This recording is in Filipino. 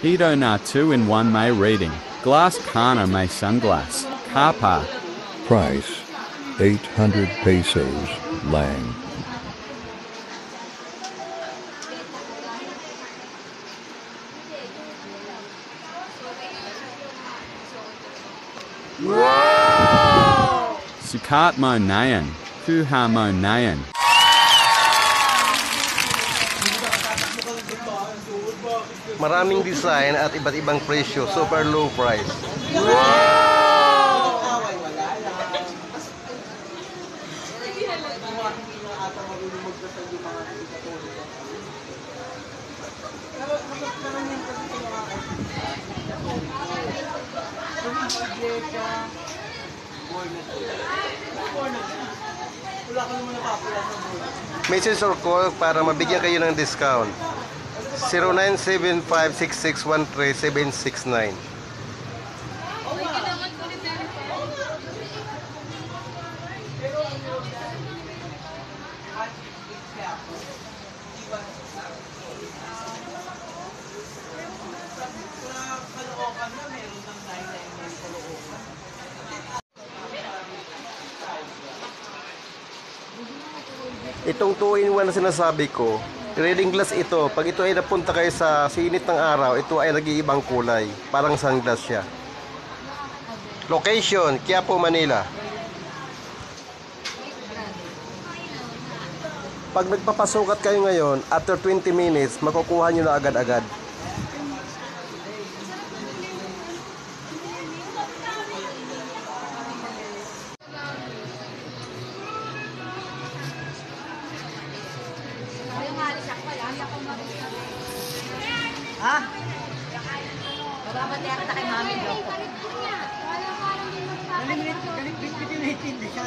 Hito na 2-in-1 May reading. Glass Kana May sunglass. Kapa. Price 800 pesos lang. Sukat mo nayan. Kuha mo nayan. Maraming design at iba't ibang presyo, super low price. Message or call para mabigyan kayo ng discount. 09756613-769. Itong 2-in-1 na sinasabi ko, reading glass ito. Pag ito ay napunta kayo sa sinit ng araw, ito ay nag-iibang kulay. Parang sunglass siya. Location, Quiapo, Manila. Pag nagpapasukat kayo ngayon, after 20 minutes, makukuha nyo na agad-agad. Ha? Bababati kita kay Mami Joko. Galing bitbit yung 18, di siya.